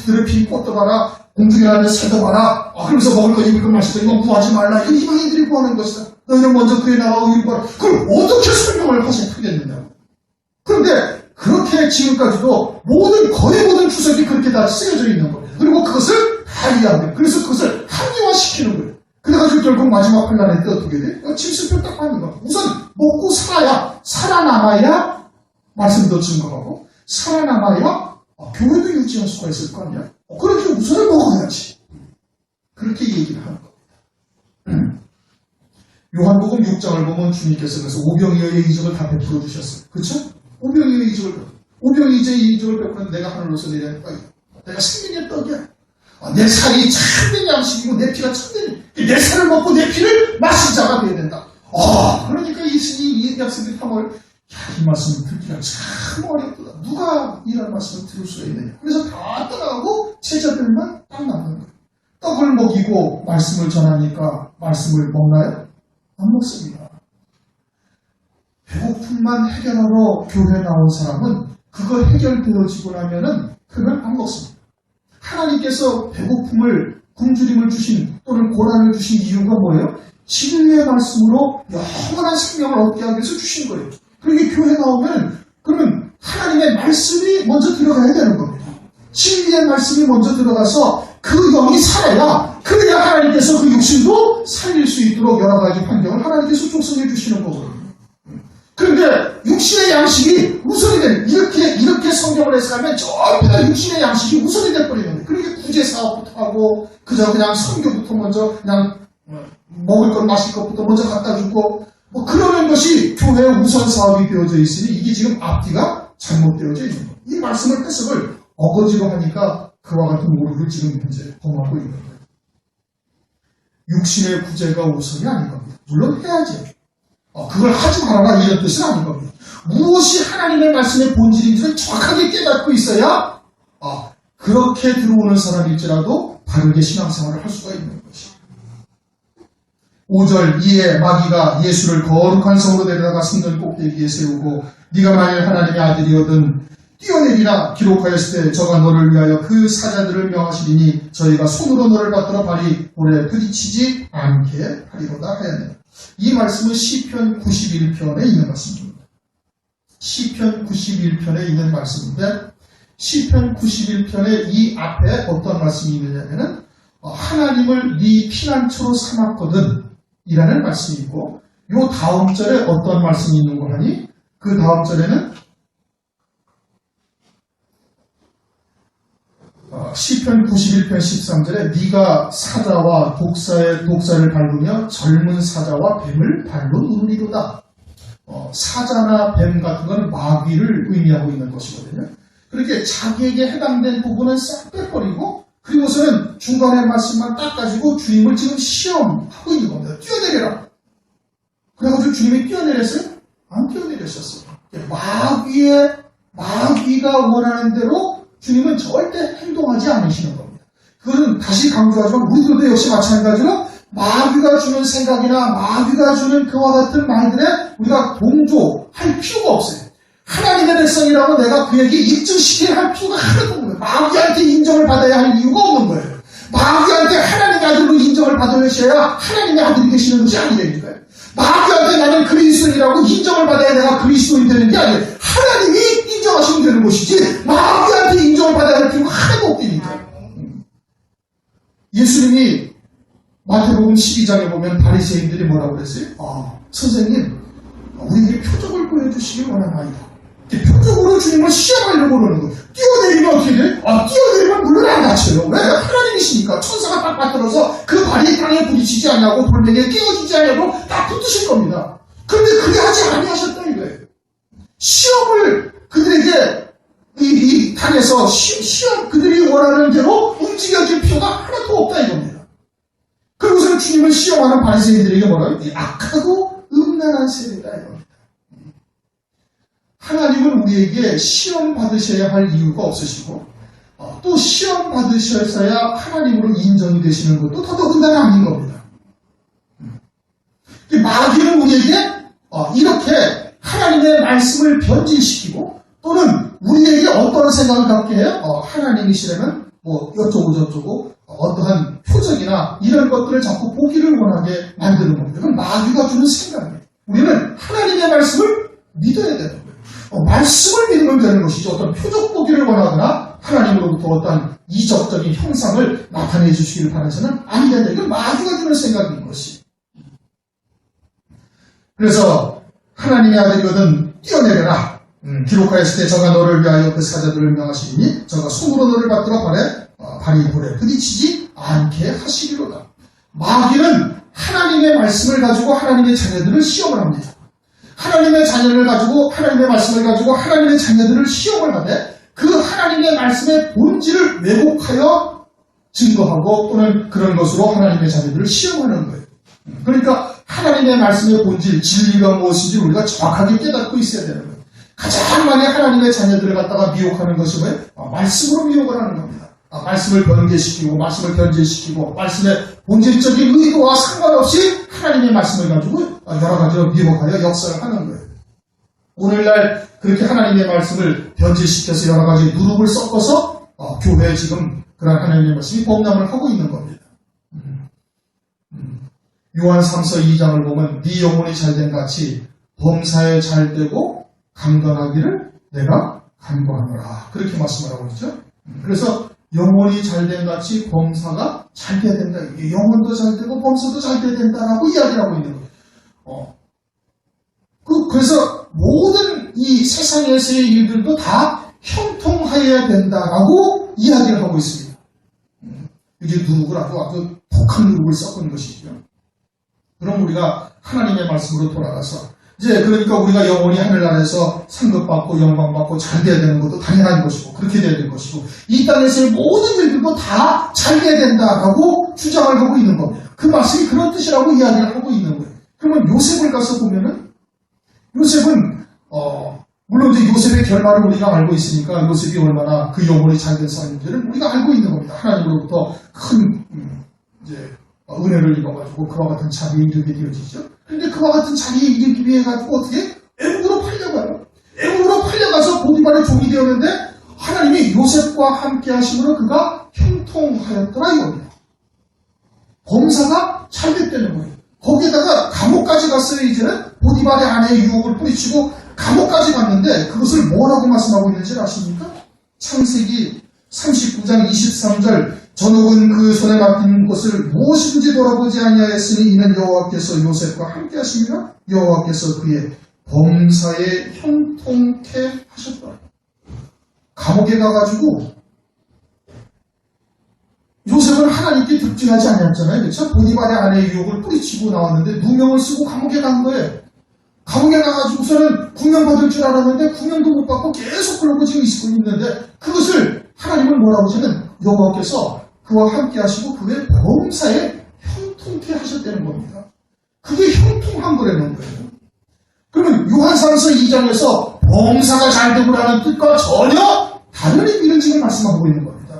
들을 피 꽃도 봐라 공중에 나는 새도 봐라. 그러면서 먹을 거 입을 거 마실 거 이건 구하지 말라. 이건 이방인들이 구하는 것이다. 너희는 먼저 그의 나라와 의를 구하라. 그럼 어떻게 설명을 하겠느냐고. 그런데 그렇게 지금까지도 거의 모든 주석이 그렇게 다 쓰여져 있는 겁니다. 그리고 그것을 다 이해합니다. 그래서 그것을 합리화시키는 거예요. 그래가지고 결국 마지막 환난에 때 어떻게 돼? 짐승표 딱 받는 거야. 우선 먹고 살아남아야 말씀도 증거하고 살아남아야 교회도 유지할 수가 있을 거 아니야? 그렇게 우선을 먹어야지. 그렇게 얘기를 하는 겁니다. 요한복음 6장을 보면 주님께서 그래서 오병이어의 이적을 다 베풀어 주셨어요. 그렇죠? 오병이어의 이적을 베풀었는데 내가 하늘로서 내려니까 내가 생명의 떡이야. 내 살이 참된 양식이고 내 피가 참된, 내 살을 먹고 내 피를 마신 자가 되어야 된다. 그러니까 이 스님, 이 학생들이 탐을, 이 말씀을 듣기가 참 어렵다. 누가 이런 말씀을 들을 수가 있느냐. 그래서 다 떠나가고 제자들만 딱 남는 거예요. 떡을 먹이고 말씀을 전하니까 말씀을 먹나요? 안 먹습니다. 배고픔만 해결하러 교회에 나온 사람은 그거 해결되어지고 나면은 그걸 안 먹습니다. 하나님께서 배고픔을 굶주림을 주신 또는 고난을 주신 이유가 뭐예요? 진리의 말씀으로 영원한 생명을 얻게 하기 위해서 주신 거예요. 그러니까 교회 나오면 그러면 하나님의 말씀이 먼저 들어가야 되는 겁니다. 진리의 말씀이 먼저 들어가서 그 영이 살아야 그래야 하나님께서 그 육신도 살릴 수 있도록 여러 가지 환경을 하나님께서 조성해 주시는 거거든요. 그런데 육신의 양식이 우선이 되는, 이렇게 성경을 해석하면 전부 다 육신의 양식이 우선이 돼버리는 거예요. 그러니까 구제 사업부터 하고 그냥 선교부터 먼저 그냥 먹을 것 마실 것부터 먼저 갖다 주고 뭐 그러는 것이 교회의 우선 사업이 되어져 있으니 이게 지금 앞뒤가 잘못되어져 있는 거예요. 이 말씀을 해석을 어거지로 하니까 그와 같은 오류를 지금 현재 범하고 있는 거예요. 육신의 구제가 우선이 아닌 겁니다. 물론 해야죠. 그걸 하지 말아라 이런 뜻은 아닌 겁니다. 무엇이 하나님의 말씀의 본질인지를 정확하게 깨닫고 있어야 그렇게 들어오는 사람일지라도 바르게 신앙생활을 할 수가 있는 것입니다. 5절 이에 마귀가 예수를 거룩한 성으로 데려다가 성전 꼭대기에 세우고 네가 만일 하나님의 아들이거든 뛰어내리라 기록하였을 때 저가 너를 위하여 그 사자들을 명하시리니 저희가 손으로 너를 받들어 발이 볼에 부딪히지 않게 하리로다 하였네. 이 말씀은 시편 91편에 있는 말씀입니다. 시편 91편에 있는 말씀인데 시편 91편의 이 앞에 어떤 말씀이 있느냐면은 하나님을 네 피난처로 삼았거든 이라는 말씀이 있고 요 다음 절에 어떤 말씀이 있는 거 하니 그 다음 절에는 시편 91편 13절에 네가 사자와 독사를 밟으며 젊은 사자와 뱀을 발로 누르리로다. 사자나 뱀 같은 것은 마귀를 의미하고 있는 것이거든요. 그렇게 자기에게 해당된 부분은 싹 빼버리고 그리고서는 중간에 말씀만 딱 가지고 주님을 지금 시험하고 있는 겁니다. 뛰어내려라. 그래가지고 주님이 뛰어내렸어요? 안 뛰어내렸었어요. 마귀가 원하는 대로 주님은 절대 행동하지 않으시는 겁니다. 그것은 다시 강조하지만 우리들도 역시 마찬가지로 마귀가 주는 생각이나 마귀가 주는 그와 같은 말들에 우리가 동조할 필요가 없어요. 하나님의 백성이라고 내가 그에게 입증시켜야 할 필요가 하나도 없는 거예요. 마귀한테 인정을 받아야 할 이유가 없는 거예요. 마귀한테 하나님의 아들로 인정을 받으셔야 하나님의 아들이 되시는 것이 아니라니까요. 마귀한테 나는 그리스도인이라고 인정을 받아야 내가 그리스도인 되는 게 아니에요. 하나님이 인정하시면 되는 것이지 마귀한테 인정을 받아야 할 필요가 하나도 없다니까요. 예수님이 마태복음 12장에 보면 바리새인들이 뭐라고 그랬어요? 선생님 우리에게 표적을 보여주시길 원하나이다. 표적으로 주님을 시험하려고 그러는 거예요. 뛰어내리면 어떻게 돼? 뛰어내리면 물론 안 다쳐요. 왜? 하나님이시니까 천사가 딱 받들어서 그 발이 땅에 부딪히지 않냐고 돌멩이에 끼어지지 않냐고 딱 붙으실 겁니다. 그런데 그게 하지 아니하셨다 이거예요. 시험을 그들에게 이 당에서 시험 그들이 원하는 대로 움직여질 필요가 하나도 없다 이겁니다. 그리고서는 주님을 시험하는 바리새인들에게 뭐라고요? 악하고 음란한 세대다 이겁니다. 하나님은 우리에게 시험 받으셔야 할 이유가 없으시고 또 시험 받으셔야 하나님으로 인정이 되시는 것도 더더군다나 아닌 겁니다. 마귀는 우리에게 이렇게 하나님의 말씀을 변질시키고 또는 우리에게 어떤 생각을 갖게 해요? 하나님이시라면 뭐 어쩌고 저쩌고 어떠한 표적이나 이런 것들을 자꾸 보기를 원하게 만드는 겁니다. 그건 마귀가 주는 생각이에요. 우리는 하나님의 말씀을 믿어야 되는 거예요. 말씀을 믿으면 되는 것이죠. 어떤 표적 보기를 원하거나 하나님으로부터 어떤 이적적인 형상을 나타내 주시기를 바라서는 안 된다. 이건 마귀가 주는 생각인 것이. 그래서 하나님의 아들이거든 뛰어내려라. 기록하였을 때 저가 너를 위하여 그 사자들을 명하시니 저가 손으로 너를 받들어 발이 볼에 부딪히지 않게 하시리로다. 마귀는 하나님의 말씀을 가지고 하나님의 자녀들을 시험을 합니다. 하나님의 자녀를 가지고 하나님의 말씀을 가지고 하나님의 자녀들을 시험을 하되 그 하나님의 말씀의 본질을 왜곡하여 증거하고 또는 그런 것으로 하나님의 자녀들을 시험하는 거예요. 그러니까 하나님의 말씀의 본질, 진리가 무엇인지 우리가 정확하게 깨닫고 있어야 되는 거예요. 가장 많이 하나님의 자녀들을 갖다가 미혹하는 것이 뭐예요? 말씀으로 미혹을 하는 겁니다. 말씀을 변개시키고 말씀을 변질시키고 말씀의 본질적인 의도와 상관없이 하나님의 말씀을 가지고 여러 가지로 미혹하여 역사를 하는 거예요. 오늘날 그렇게 하나님의 말씀을 변질시켜서 여러 가지 누룩을 섞어서 교회에 지금 그런 하나님의 말씀이 범람을 하고 있는 겁니다. 요한 3서 2장을 보면 네 영혼이 잘된 같이 범사에 잘되고 강건하기를 내가 간구하노라. 그렇게 말씀을 하고 있죠. 그래서 영혼이 잘된 같이 범사가 잘돼야 된다. 영혼도 잘되고 범사도 잘돼야 된다라고 이야기를 하고 있는 거예요. 그래서 모든 이 세상에서의 일들도 다 형통하여야 된다라고 이야기를 하고 있습니다. 이게 누룩을 아주 독한 누룩을 섞은 것이죠. 그럼 우리가 하나님의 말씀으로 돌아가서 이제 그러니까 우리가 영원히 하늘나라에서 상급받고 영광받고 잘 돼야 되는 것도 당연한 것이고 그렇게 돼야 되는 것이고 이 땅에서의 모든 일들도 다 잘 돼야 된다라고 주장을 하고 있는 겁니다. 그 말씀이 그런 뜻이라고 이야기를 하고 있는 거예요. 그러면 요셉을 가서 보면은 요셉은 물론 이제 요셉의 결말을 우리가 알고 있으니까 요셉이 얼마나 그 영혼이 잘된 사람인지를 우리가 알고 있는 겁니다. 하나님으로부터 큰 이제 은혜를 입어가지고 그와 같은 자리에 이르게 되어지죠. 그런데 그와 같은 자리에 이르기 위해 가지고 어떻게 애국으로 팔려가요. 애국으로 팔려가서 보디발의 종이 되었는데 하나님이 요셉과 함께 하심으로 그가 형통하였더라 이겁니다. 범사가 잘 됐다는 거예요. 거기에다가 감옥까지 갔어요. 이제는 보디발의 아내의 유혹을 뿌리치고 감옥까지 갔는데 그것을 뭐라고 말씀하고 있는지 아십니까? 창세기 39장 23절 전옥은 그 손에 맡긴 것을 무엇이든지 돌아보지 아니하였으니 이는 여호와께서 요셉과 함께 하시며 여호와께서 그의 범사에 형통케 하셨다. 감옥에 가가지고 요셉은 하나님께 득죄하지 않았잖아요. 그렇죠? 보디발의 아내의 유혹을 뿌리치고 나왔는데 누명을 쓰고 감옥에 간 거예요. 감옥에 가가지고서는 구명받을 줄 알았는데 구명도 못 받고 계속 그러고 지금 있고 있는데 그것을 하나님은 뭐라고 하시면 여호와께서 그와 함께 하시고 그의 범사에 형통케 하셨다는 겁니다. 그게 형통한 거라는 거예요. 그러면 요한삼서 2장에서 범사가 잘되고라는 뜻과 전혀 다른 의미를 지금 말씀하고 있는 겁니다.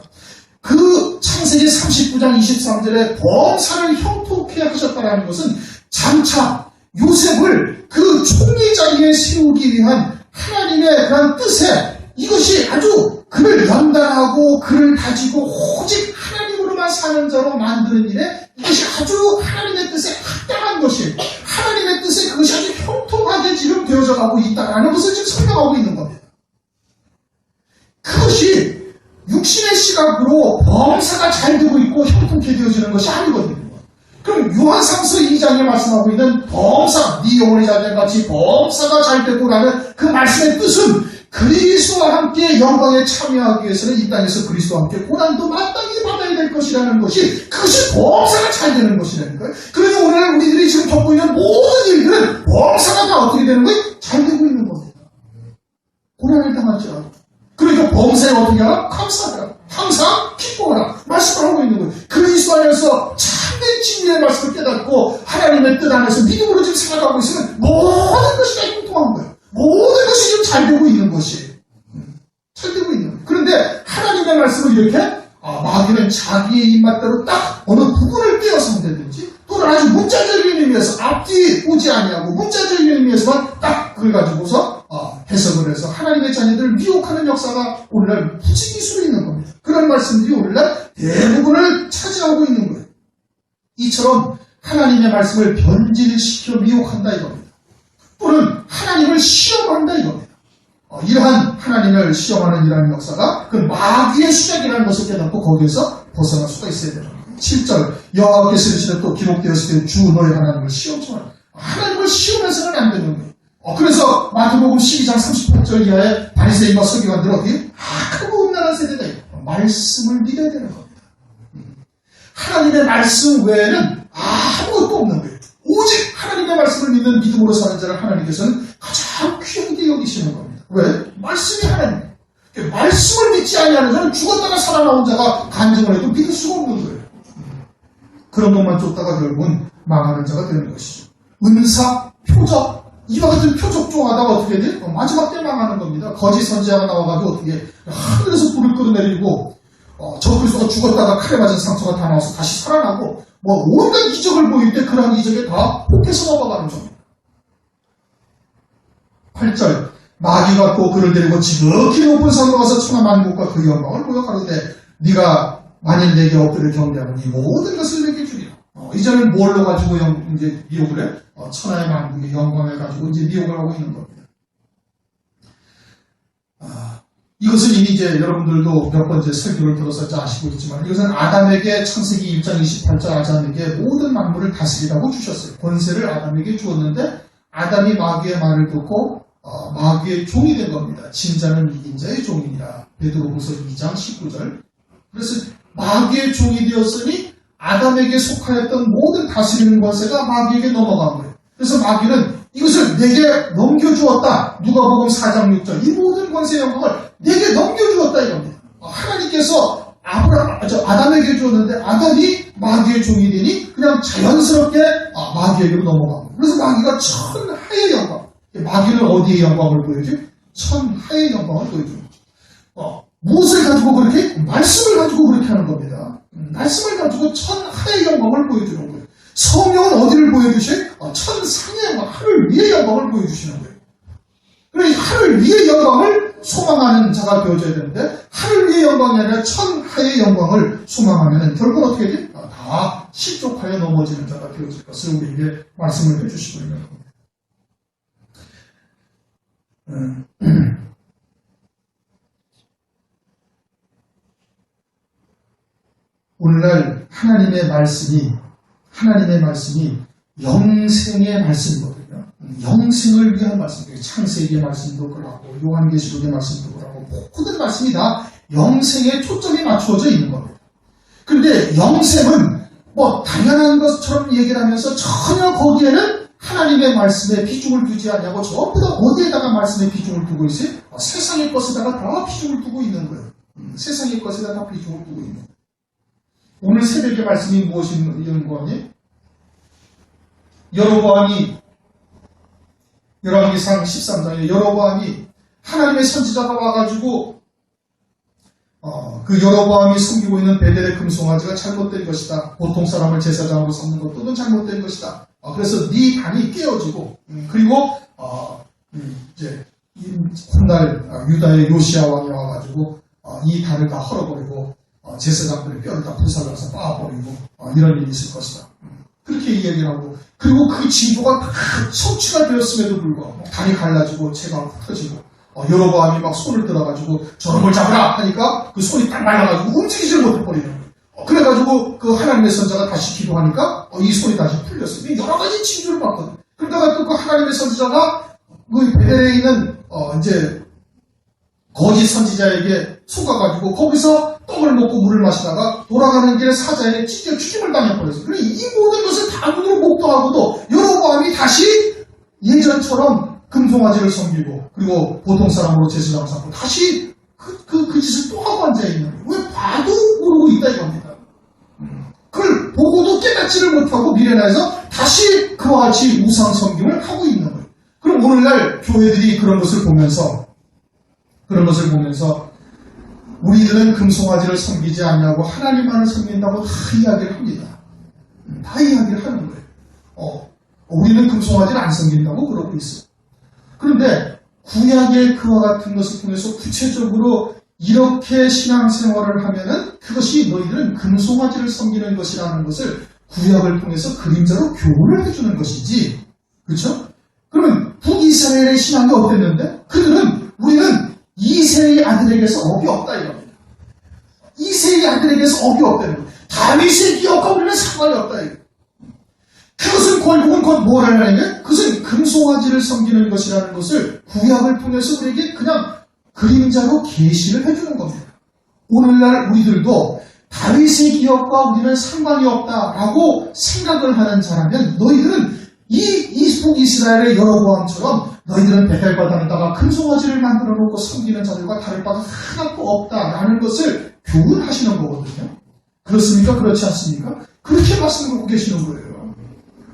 그 창세기 39장 23절에 범사를 형통케 하셨다는 것은 장차 요셉을 그 총리 자리에 세우기 위한 하나님의 그런 뜻에 이것이 아주 그를 연단하고 그를 다지고 오직 하나님으로만 사는 자로 만드는 일에 이것이 아주 하나님의 뜻에 합당한 것이 하나님의 뜻에 그것이 아주 형통하게 지금 되어져 가고 있다라는 것을 지금 설명하고 있는 겁니다. 그것이 육신의 시각으로 범사가 잘 되고 있고 형통케 되어지는 것이 아니거든요. 그럼 요한삼서 2장에 말씀하고 있는 범사, 네 영혼이 잘된 같이 범사가 잘 되고라는 그 말씀의 뜻은 그리스도와 함께 영광에 참여하기 위해서는 이 땅에서 그리스도와 함께 고난도 마땅히 받아야 될 것이라는 것이 그것이 범사가 잘 되는 것이라는 거예요. 그래서 오늘 우리들이 지금 겪고 있는 모든 일들은 범사가 다 어떻게 되는 거예요? 잘 되고 있는 겁니다. 고난을 당할지라도. 그러니까 범사에 어떻게 하라? 감사하라. 항상 기뻐하라. 말씀을 하고 있는 거예요. 그리스도 안에서 참된 진리의 말씀을 깨닫고 하나님의 뜻 안에서 믿음으로 지금 살아가고 있으면 모든 것이 다 형통한 거예요. 모든 것이 지금 잘 되고 있는 것이. 잘 되고 있는 거예요. 그런데 하나님의 말씀을 이렇게 마귀는 자기의 입맛대로 딱 어느 부분을 떼어서 한다든지 또는 아주 문자적인 의미에서 앞뒤 오지 아니하고 문자적인 의미에서만 딱 그걸 가지고서 해석을 해서 하나님의 자녀들을 미혹하는 역사가 오늘날 부지기수로 있는 겁니다. 그런 말씀들이 오늘날 대부분을 차지하고 있는 거예요. 이처럼 하나님의 말씀을 변질시켜 미혹한다 이겁니다. 또는 하나님을 시험한다 이겁니다. 이러한 하나님을 시험하는 이러한 역사가 그 마귀의 시작이라는 것을 깨닫고 거기에서 벗어날 수가 있어야 됩니다. 7절 여호와께서 이르시되 또 기록되었을 때 주 너의 하나님을 시험하라. 하나님을 시험해서는 안 되는 거예요. 그래서 마태복음 12장 38절 이하에 바리새인과 서기관들은 어떻게 악하고 음란한 세대다. 말씀을 믿어야 되는 겁니다. 하나님의 말씀 외에는 아무것도 없는 거예요. 오직 하나님의 말씀을 믿는 믿음으로 사는 자를 하나님께서는 가장 귀하게 여기시는 겁니다. 왜? 말씀이 하나님. 말씀을 믿지 아니하는 자는 죽었다가 살아나온 자가 간증을 해도 믿을 수가 없는 거예요. 그런 것만 쫓다가 결국은 망하는 자가 되는 것이죠. 은사, 표적, 이와 같은 표적 중하다가 어떻게 돼? 마지막 때 망하는 겁니다. 거짓 선지자가 나와가지고 어떻게 하늘에서 불을 끌어내리고 저 그리스도가 죽었다가 칼에 맞은 상처가 다 나와서 다시 살아나고 뭐 온갖 기적을 보일 때 그러한 기적에 다 혹해서 넘어가는 겁니다. 8절 마귀가 또 그를 데리고 지극히 높은 산으로 가서 천하 만국과 그 영광을 보여 가로되 네가 만일 내게 엎드려 경배하면 이 모든 것을 내게 주리라. 이제는 뭘로 가지고 이제 미혹을 해? 천하의 만국의 영광을 가지고 이제 미혹을 하고 있는 겁니다. 이것은 이미 이제 여러분들도 몇 번째 설교를 들어서 아시고 있지만 이것은 아담에게 창세기 1장 28절 아담에게 모든 만물을 다스리라고 주셨어요. 권세를 아담에게 주었는데 아담이 마귀의 말을 듣고 마귀의 종이 된 겁니다. 진자는 이긴 자의 종이니라. 베드로후서 2장 19절. 그래서 마귀의 종이 되었으니 아담에게 속하였던 모든 다스리는 권세가 마귀에게 넘어간 거예요. 그래서 마귀는 이것을 내게 넘겨주었다. 누가복음 4장 6절. 이 모든 권세 영광을 내게 넘겨주었다 이겁니다. 하나님께서 아담에게 주었는데 아담이 마귀의 종이 되니 그냥 자연스럽게 마귀에게로 넘어간 거예요. 그래서 마귀가 천하의 영광. 마귀는 어디의 영광을 보여줘? 천하의 영광을 보여줍니다. 무엇을 가지고 그렇게? 말씀을 가지고 그렇게 하는 겁니다. 말씀을 가지고 천하의 영광을 보여주는 거예요. 성령은 어디를 보여주셔요? 천상의 영광, 하늘 위의 영광을 보여주시는 거예요. 그러니까 하늘 위의 영광을 소망하는 자가 되어져야 되는데 하늘 위의 영광이 아니라 천하의 영광을 소망하면 결국 어떻게 돼? 다 실족하여 넘어지는 자가 되어질 것을 우리에게 말씀을 해주시고 있는 겁니다. 오늘날 하나님의 말씀이 영생의 말씀이거든요. 영생을 위한 말씀이에요. 창세기의 말씀도 그러고 요한계시록의 말씀도 그러고 모든 말씀이 다 영생에 초점이 맞추어져 있는 겁니다. 그런데 영생은 뭐 당연한 것처럼 얘기를 하면서 전혀 거기에는 하나님의 말씀에 비중을 두지 않냐고 전부 다 어디에다가 말씀에 비중을 두고 있어요? 세상의 것에다가 다 비중을 두고 있는 거예요. 세상의 것에다가 다 비중을 두고 있는 거예요. 오늘 새벽의 말씀이 무엇인 거니? 열왕기상 13장에 여로보암이 하나님의 선지자가 와가지고 그 여로보암이 섬기고 있는 베델의 금송아지가 잘못된 것이다. 보통 사람을 제사장으로 삼는 것도 잘못된 것이다. 그래서 네 단이 깨어지고 그리고 이제 훗날 유다의 요시야 왕이 와가지고 이 단을 다 헐어버리고 제사장들의 뼈를 다 불살라서 빻아버리고 이런 일이 있을 것이다. 그렇게 이야기를 하고 그리고 그 징조가 성취가 되었음에도 불구하고 단이 갈라지고 채가 흩어지고 여로보암이 막 손을 들어가지고 저놈을 잡으라 하니까 그 손이 딱 말라가지고 움직이지를 못해버리는 거예요. 그래가지고 그 하나님의 선자가 다시 기도하니까 이 손이 다시 풀렸어요. 여러 가지 징조를 봤거든. 그러다가 또 그 하나님의 선지자가 그 베델에 있는 이제 거짓 선지자에게 속아가지고 거기서 떡을 먹고 물을 마시다가 돌아가는 길에 사자에게 찢겨 죽임을 당해버렸어요. 그래서 이 모든 것을 다 눈으로 목도하고도 여로보암이 다시 예전처럼 금송아지를 섬기고 그리고 보통 사람으로 제사장을 삼고 다시 그 짓을 또 하고 앉아있는 거예요. 왜 봐도 모르고 있다 이겁니다. 그걸 보고도 깨닫지를 못하고 미련해서 다시 그와 같이 우상 섬김을 하고 있는 거예요. 그럼 오늘날 교회들이 그런 것을 보면서 우리들은 금송아지를 섬기지 않냐고 하나님만을 섬긴다고 다 이야기를 합니다. 다 이야기를 하는 거예요. 우리는 금송아지를 안 섬긴다고 그러고 있어요. 그런데 구약의 그와 같은 것을 통해서 구체적으로 이렇게 신앙생활을 하면은 그것이 너희들은 금송아지를 섬기는 것이라는 것을 구약을 통해서 그림자로 교훈을 해주는 것이지. 그렇죠? 그러면 북이스라엘의 신앙이 어땠는데? 우리는 이새의 아들에게서 업이 없다 이겁니다. 이새의 아들에게서 업이 없다는 거예요. 다윗의 기업과 우리는 상관이 없다 이거예요. 그것은 결국은 뭘 하냐면 그것은 금송아지를 섬기는 것이라는 것을 구약을 통해서 우리에게 그냥 그림자로 계시를 해주는 겁니다. 오늘날 우리들도 다윗의 기업과 우리는 상관이 없다라고 생각을 하는 자라면 너희들은 이 북이스라엘의 여로보암처럼 너희들은 베델과 다니다가 금송아지를 만들어 놓고 섬기는 자들과 다를 바가 하나도 없다라는 것을 교훈하시는 거거든요. 그렇습니까? 그렇지 않습니까? 그렇게 말씀을 하고 계시는 거예요.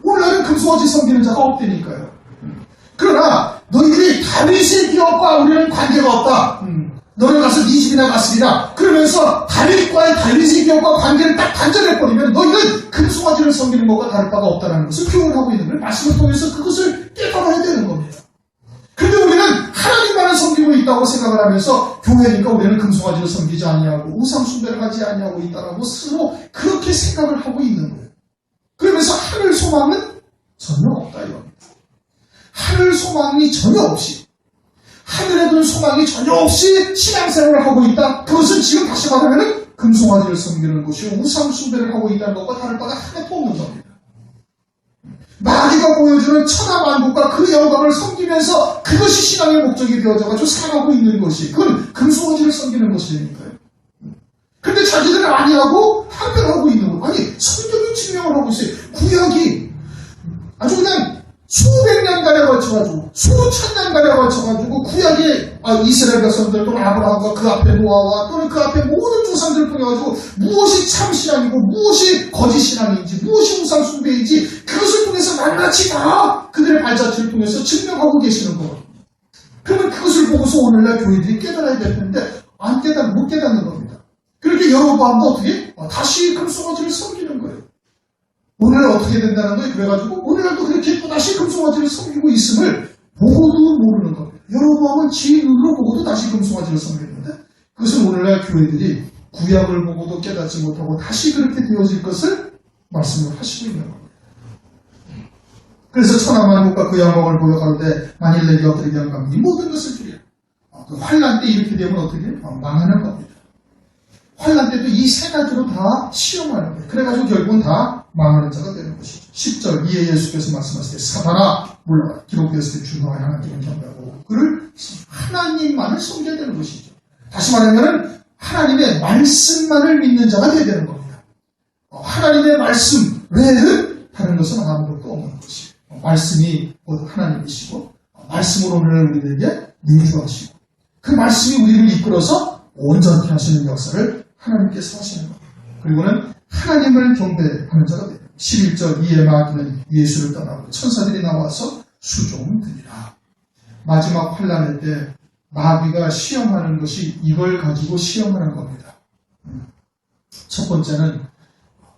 오늘날은 금송아지 섬기는 자가 없다니까요. 그러나 너희들이 다윗의 기업과 우리는 관계가 없다. 너는 가서 네 집이나 갔으리라. 그러면서 다윗의 기업과 관계를 딱 단절해버리면 너희는 금송아지를 섬기는 것과 다를 바가 없다는 것을 교훈하고 있는 걸 말씀을 통해서 그것을 깨달아야 되는 겁니다. 그런데 우리는 하나님만을 섬기고 있다고 생각을 하면서 교회니까 우리는 금송아지를 섬기지 아니하고 우상숭배를 하지 아니하고 있다라고 스스로 그렇게 생각을 하고 있는 거예요. 그러면서 하늘 소망은 전혀 없다 이겁니다. 하늘 소망이 전혀 없이 하늘에 둔 소망이 전혀 없이 신앙생활을 하고 있다. 그것은 지금 다시 말하면 금송아지를 섬기는 것이고 우상숭배를 하고 있다는 것과 다를 바가 하나도 없는 겁니다. 마귀가 보여주는 천하만국과 그 영광을 섬기면서 그것이 신앙의 목적이 되어져가지고 살아가고 있는 것이 그건 금송아지를 섬기는 것이니까요. 그런데 자기들은 아니하고 항변하고 있는 것. 아니 성경이 증명을 하고 있어요. 구약이 아주 그냥 수백 년간에 걸쳐가지고 수천 년간에 걸쳐가지고 구약의 이스라엘 백성들 또는 아브라함과 그 앞에 노아와 또는 그 앞에 모든 조상들을 통해가지고 무엇이 참 신앙이고 무엇이 거짓 신앙인지 무엇이 우상 숭배인지 그것을 통해서 낱낱이 다 그들의 발자취를 통해서 증명하고 계시는 거거든요. 그러면 그것을 보고서 오늘날 교회들이 깨달아야 될 텐데 못 깨닫는 겁니다. 그렇게 여로보암도 어떻게? 다시 금송아지를 섬기는 거예요. 오늘 어떻게 된다는 거예요. 그래가지고 오늘날도 그렇게 또다시 금송아지를 섬기고 있음을 보고도 모르는 겁니다. 여로보암은 지 눈으로 보고도 다시 금송아지를 섬겼는데 그것은 오늘날 교회들이 구약을 보고도 깨닫지 못하고 다시 그렇게 되어질 것을 말씀을 하시고 있는 겁니다. 그래서 천하만국과 그 영광을 보여가는데 만일 내게 엎드리게 하면 이 모든 것을 주리라. 그 환난 때 이렇게 되면 어떻게 망하는 겁니다. 환난 때도 이 세 가지로 다 시험하는 거예요. 그래가지고 결국은 다 망하는 자가 되는 것이죠. 10절 이에 예수께서 말씀하실 때 사단아 물러가라. 기록되었을 때 주노하여 하나님을 경배하고 그를 하나님만을 섬겨야 되는 것이죠. 다시 말하면 하나님의 말씀만을 믿는 자가 되어야 되는 겁니다. 하나님의 말씀 외에는 다른 것은 아무것도 없는 것이에요. 말씀이 곧 하나님이시고 말씀으로 오늘 우리에게 내주하시고 그 말씀이 우리를 이끌어서 온전케 하시는 역사를 하나님께서 하시는 겁니다. 그리고는 하나님을 경배하는 자가 됩니다. 11절 이에 마귀는 예수를 떠나고 천사들이 나와서 수종드리라. 마지막 환난의 때 마귀가 시험하는 것이 이걸 가지고 시험하는 겁니다. 첫 번째는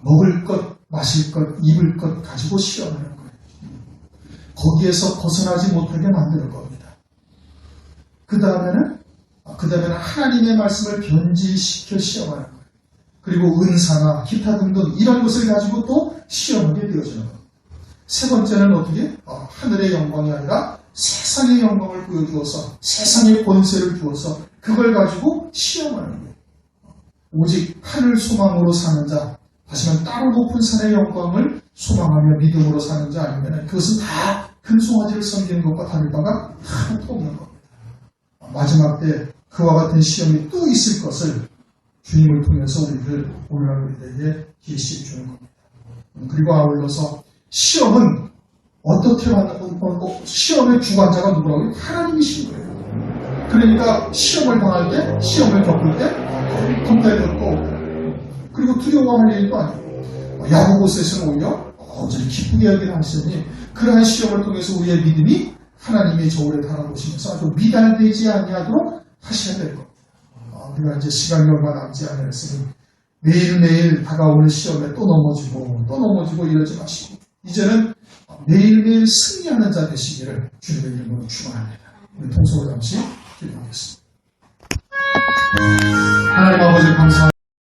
먹을 것, 마실 것, 입을 것 가지고 시험하는 거예요. 거기에서 벗어나지 못하게 만드는 겁니다. 그 다음에는 하나님의 말씀을 변질시켜 시험하는 거예요. 그리고 은사나 기타 등등 이런 것을 가지고 또 시험하게 되어지는 겁니다. 세 번째는 어떻게? 하늘의 영광이 아니라 세상의 영광을 보여주어서 세상의 권세를 주어서 그걸 가지고 시험하는 거예요. 오직 하늘 소망으로 사는 자, 다시 말하면 따로 높은 산의 영광을 소망하며 믿음으로 사는 자 아니면 그것은 다 금송아지를 섬기는 것과 다를 바가 하나도 없는 겁니다. 마지막 때 그와 같은 시험이 또 있을 것을 주님을 통해서 오늘날 우리에게 계시해 주는 겁니다. 그리고 아울러서 시험은 어떻게 시험의 주관자가 누구라고요? 하나님이신 거예요. 그러니까 시험을 당할 때, 시험을 겪을 때 겁날 것도 그리고 두려워할 일도 아니에요. 야고보서에서는 오히려 어제를 기쁘게 여기를 하시니 그러한 시험을 통해서 우리의 믿음이 하나님의 저울에 달아보시면서 아주 미달되지 아니하도록 하셔야 될 겁니다. 우리가 이제 시간이 얼마 남지 않았으니 매일매일 다가오는 시험에 또 넘어지고 이러지 마시고 이제는 매일매일 승리하는 자 되시기를 주님의 이름으로 축원합니다. 우리 통성을 잠시 기도하겠습니다. 하나님 아버지 감사합니다.